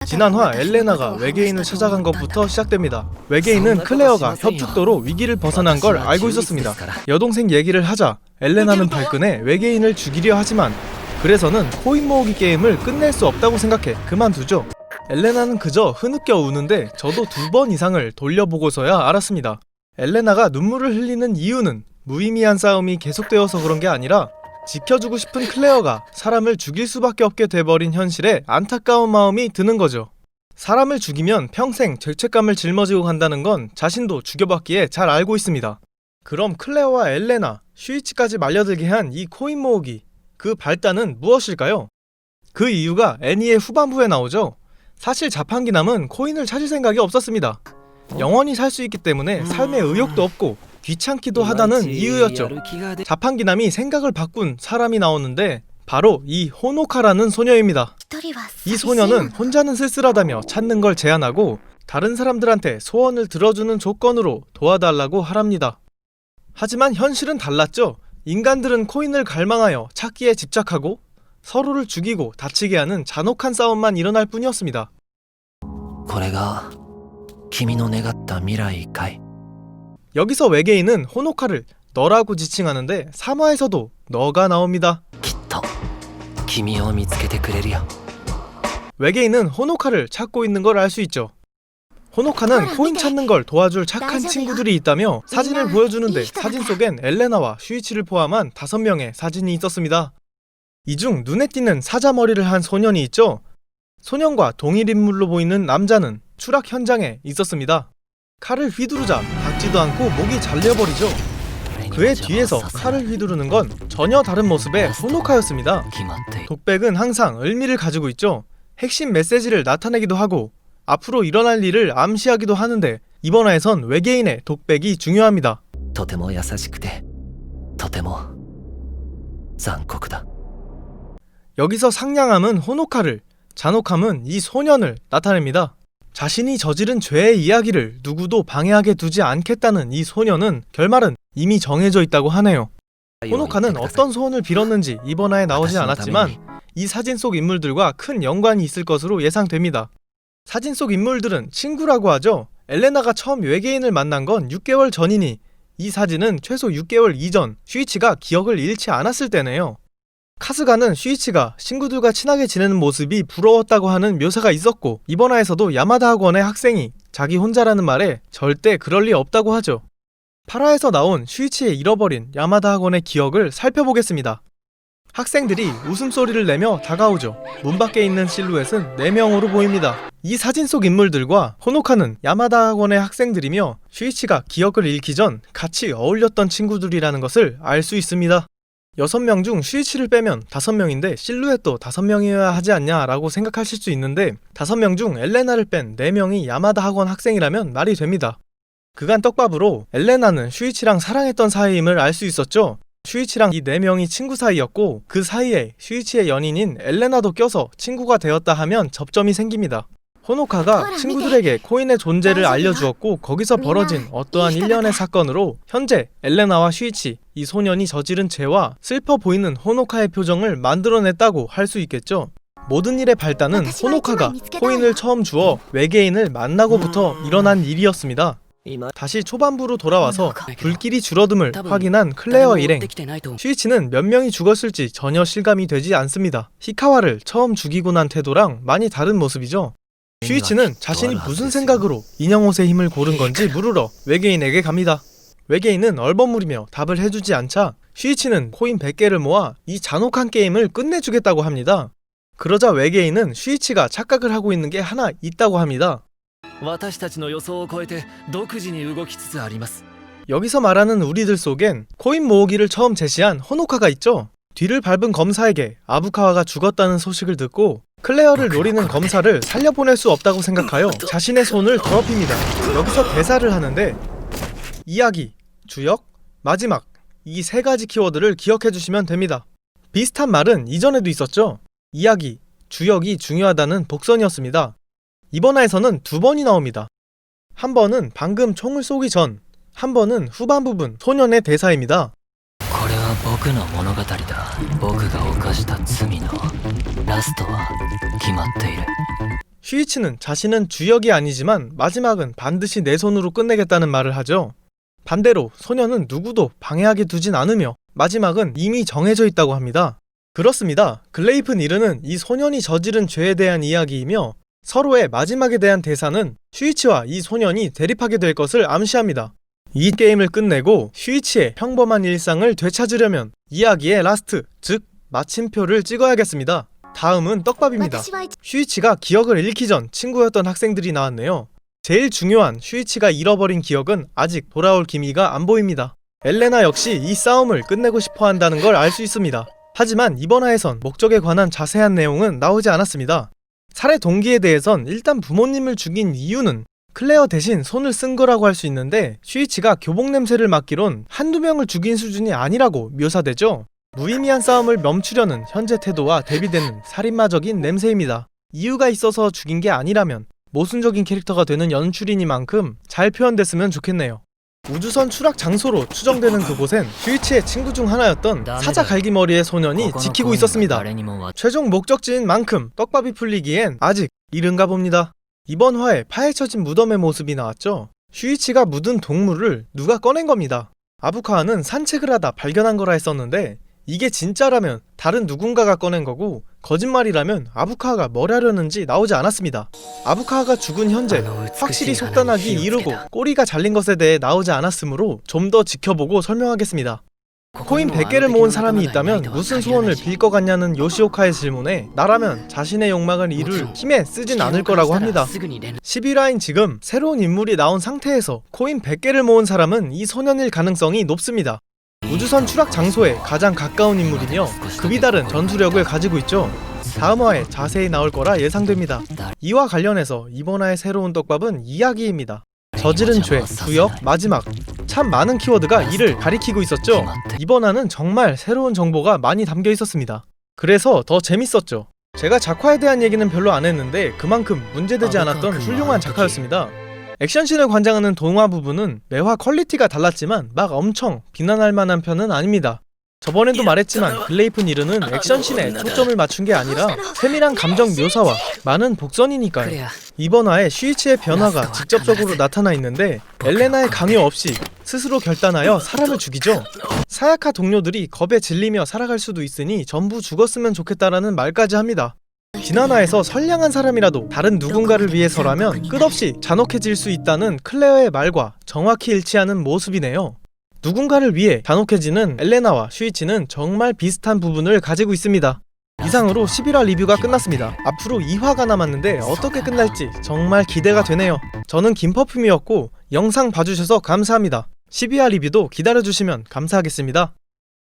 지난화 엘레나가 외계인을 찾아간 것부터 시작됩니다. 외계인은 클레어가 협죽도로 위기를 벗어난 걸 알고 있었습니다. 여동생 얘기를 하자 엘레나는 발끈해 외계인을 죽이려 하지만 그래서는 코인 모으기 게임을 끝낼 수 없다고 생각해 그만두죠. 엘레나는 그저 흐느껴 우는데 저도 2번 이상을 돌려보고서야 알았습니다. 엘레나가 눈물을 흘리는 이유는 무의미한 싸움이 계속되어서 그런 게 아니라 지켜주고 싶은 클레어가 사람을 죽일 수밖에 없게 돼버린 현실에 안타까운 마음이 드는 거죠. 사람을 죽이면 평생 죄책감을 짊어지고 간다는 건 자신도 죽여봤기에 잘 알고 있습니다. 그럼 클레어와 엘레나, 슈이치까지 말려들게 한 이 코인 모으기, 그 발단은 무엇일까요? 그 이유가 애니의 후반부에 나오죠. 사실 자판기남은 코인을 찾을 생각이 없었습니다. 영원히 살 수 있기 때문에 삶에 의욕도 없고 귀찮기도 하다는 이유였죠. 자판기남이 생각을 바꾼 사람이 나오는데 바로 이 호노카라는 소녀입니다. 이 소녀는 혼자는 쓸쓸하다며 찾는 걸 제안하고 다른 사람들한테 소원을 들어주는 조건으로 도와달라고 하랍니다. 하지만 현실은 달랐죠. 인간들은 코인을 갈망하여 찾기에 집착하고 서로를 죽이고 다치게 하는 잔혹한 싸움만 일어날 뿐이었습니다. これが君の願った未来かい? 여기서 외계인은 호노카를 너라고 지칭하는데 3화에서도 너가 나옵니다. きっと君を見つけてくれるよ. 외계인은 호노카를 찾고 있는 걸 알 수 있죠. 호노카는 코인 찾는 걸 도와줄 착한 친구들이 있다며 사진을 보여주는데 사진 속엔 엘레나와 슈이치를 포함한 5명의 사진이 있었습니다. 이 중 눈에 띄는 사자머리를 한 소년이 있죠. 소년과 동일 인물로 보이는 남자는 추락 현장에 있었습니다. 칼을 휘두르자 닿지도 않고 목이 잘려버리죠. 그의 뒤에서 칼을 휘두르는 건 전혀 다른 모습의 호노카였습니다. 독백은 항상 의미를 가지고 있죠. 핵심 메시지를 나타내기도 하고 앞으로 일어날 일을 암시하기도 하는데 이번 화에선 외계인의 독백이 중요합니다. とても優しくてとても残酷だ. 여기서 상냥함은 호노카를, 잔혹함은 이 소년을 나타냅니다. 자신이 저지른 죄의 이야기를 누구도 방해하게 두지 않겠다는 이 소년은 결말은 이미 정해져 있다고 하네요. 호노카는 어떤 소원을 빌었는지 이번 화에 나오지 않았지만 이 사진 속 인물들과 큰 연관이 있을 것으로 예상됩니다. 사진 속 인물들은 친구라고 하죠. 엘레나가 처음 외계인을 만난 건 6개월 전이니 이 사진은 최소 6개월 이전 슈이치가 기억을 잃지 않았을 때네요. 카스가는 슈이치가 친구들과 친하게 지내는 모습이 부러웠다고 하는 묘사가 있었고 이번 화에서도 야마다 학원의 학생이 자기 혼자라는 말에 절대 그럴 리 없다고 하죠. 8화에서 나온 슈이치의 잃어버린 야마다 학원의 기억을 살펴보겠습니다. 학생들이 웃음소리를 내며 다가오죠. 문 밖에 있는 실루엣은 4명으로 보입니다. 이 사진 속 인물들과 호노카는 야마다 학원의 학생들이며 슈이치가 기억을 잃기 전 같이 어울렸던 친구들이라는 것을 알 수 있습니다. 6명 중 슈이치를 빼면 5명인데 실루엣도 5명이어야 하지 않냐라고 생각하실 수 있는데 5명 중 엘레나를 뺀 4명이 야마다 학원 학생이라면 말이 됩니다. 그간 떡밥으로 엘레나는 슈이치랑 사랑했던 사이임을 알 수 있었죠. 슈이치랑 이 4명이 친구 사이였고 그 사이에 슈이치의 연인인 엘레나도 껴서 친구가 되었다 하면 접점이 생깁니다. 호노카가 친구들에게 코인의 존재를 알려주었고 거기서 벌어진 어떠한 일련의 사건으로 현재 엘레나와 슈이치, 이 소년이 저지른 죄와 슬퍼 보이는 호노카의 표정을 만들어냈다고 할 수 있겠죠. 모든 일의 발단은 호노카가 코인을 처음 주어 외계인을 만나고부터 일어난 일이었습니다. 다시 초반부로 돌아와서 불길이 줄어듦을 확인한 클레어 일행. 슈이치는 몇 명이 죽었을지 전혀 실감이 되지 않습니다. 히카와를 처음 죽이고 난 태도랑 많이 다른 모습이죠. 슈이치는 자신이 무슨 생각으로 인형옷의 힘을 고른 건지 물으러 외계인에게 갑니다. 외계인은 얼버무리며 답을 해주지 않자 슈이치는 코인 100개를 모아 이 잔혹한 게임을 끝내주겠다고 합니다. 그러자 외계인은 슈이치가 착각을 하고 있는 게 하나 있다고 합니다. 여기서 말하는 우리들 속엔 코인 모으기를 처음 제시한 호노카가 있죠. 뒤를 밟은 검사에게 아부카와가 죽었다는 소식을 듣고 클레어를 노리는 검사를 살려보낼 수 없다고 생각하여 자신의 손을 더럽힙니다. 여기서 대사를 하는데 이야기, 주역, 마지막 이 3가지 키워드를 기억해주시면 됩니다. 비슷한 말은 이전에도 있었죠. 이야기, 주역이 중요하다는 복선이었습니다. 이번 화에서는 2번이 나옵니다. 한 번은 방금 총을 쏘기 전, 한 번은 후반 부분 소년의 대사입니다. これは僕の物語だ。僕が犯した罪のラストは決まっている。 슈이치는 자신은 주역이 아니지만 마지막은 반드시 내 손으로 끝내겠다는 말을 하죠. 반대로 소녀는 누구도 방해하게 두진 않으며 마지막은 이미 정해져 있다고 합니다. 그렇습니다. 글레이프 니르는 이 소년이 저지른 죄에 대한 이야기이며 서로의 마지막에 대한 대사는 슈이치와 이 소년이 대립하게 될 것을 암시합니다. 이 게임을 끝내고 슈이치의 평범한 일상을 되찾으려면 이야기의 라스트, 즉 마침표를 찍어야겠습니다. 다음은 떡밥입니다. 슈이치가 기억을 잃기 전 친구였던 학생들이 나왔네요. 제일 중요한 슈이치가 잃어버린 기억은 아직 돌아올 기미가 안 보입니다. 엘레나 역시 이 싸움을 끝내고 싶어 한다는 걸 알 수 있습니다. 하지만 이번 화에선 목적에 관한 자세한 내용은 나오지 않았습니다. 살해 동기에 대해선 일단 부모님을 죽인 이유는 클레어 대신 손을 쓴 거라고 할 수 있는데 슈이치가 교복 냄새를 맡기론 한두 명을 죽인 수준이 아니라고 묘사되죠. 무의미한 싸움을 멈추려는 현재 태도와 대비되는 살인마적인 냄새입니다. 이유가 있어서 죽인 게 아니라면 모순적인 캐릭터가 되는 연출이니만큼 잘 표현됐으면 좋겠네요. 우주선 추락 장소로 추정되는 그곳엔 슈이치의 친구 중 하나였던 사자 갈기머리의 소년이 지키고 있었습니다. 최종 목적지인 만큼 떡밥이 풀리기엔 아직 이른가 봅니다. 이번 화에 파헤쳐진 무덤의 모습이 나왔죠. 슈이치가 묻은 동물을 누가 꺼낸 겁니다. 아부카와는 산책을 하다 발견한 거라 했었는데 이게 진짜라면 다른 누군가가 꺼낸 거고 거짓말이라면 아부카와가 뭘 하려는지 나오지 않았습니다. 아부카와가 죽은 현재 확실히 속단하기 이르고 꼬리가 잘린 것에 대해 나오지 않았으므로 좀 더 지켜보고 설명하겠습니다. 코인 100개를 모은 사람이 있다면 무슨 소원을 빌 것 같냐는 요시오카의 질문에 나라면 자신의 욕망을 이룰 힘에 쓰진 않을 거라고 합니다. 11화인 지금 새로운 인물이 나온 상태에서 코인 100개를 모은 사람은 이 소년일 가능성이 높습니다. 우주선 추락 장소에 가장 가까운 인물이며 급이 다른 전투력을 가지고 있죠. 다음 화에 자세히 나올 거라 예상됩니다. 이와 관련해서 이번 화의 새로운 떡밥은 이야기입니다. 저지른 죄, 구역, 마지막 참 많은 키워드가 이를 가리키고 있었죠. 이번 화는 정말 새로운 정보가 많이 담겨 있었습니다. 그래서 더 재밌었죠. 제가 작화에 대한 얘기는 별로 안 했는데 그만큼 문제되지 않았던 훌륭한 작화였습니다. 액션씬을 관장하는 동화 부분은 매화 퀄리티가 달랐지만 막 엄청 비난할 만한 편은 아닙니다. 저번에도 말했지만 글레이프 니르는 액션씬에 초점을 맞춘 게 아니라 세밀한 감정 묘사와 많은 복선이니까요. 이번 화에 슈이치의 변화가 직접적으로 나타나 있는데 엘레나의 강요 없이 스스로 결단하여 사람을 죽이죠. 사야카 동료들이 겁에 질리며 살아갈 수도 있으니 전부 죽었으면 좋겠다라는 말까지 합니다. 지난화에서 선량한 사람이라도 다른 누군가를 위해서라면 끝없이 잔혹해질 수 있다는 클레어의 말과 정확히 일치하는 모습이네요. 누군가를 위해 잔혹해지는 엘레나와 슈이치는 정말 비슷한 부분을 가지고 있습니다. 이상으로 11화 리뷰가 끝났습니다. 앞으로 2화가 남았는데 어떻게 끝날지 정말 기대가 되네요. 저는 김퍼퓸이었고 영상 봐주셔서 감사합니다. 12화 리뷰도 기다려주시면 감사하겠습니다.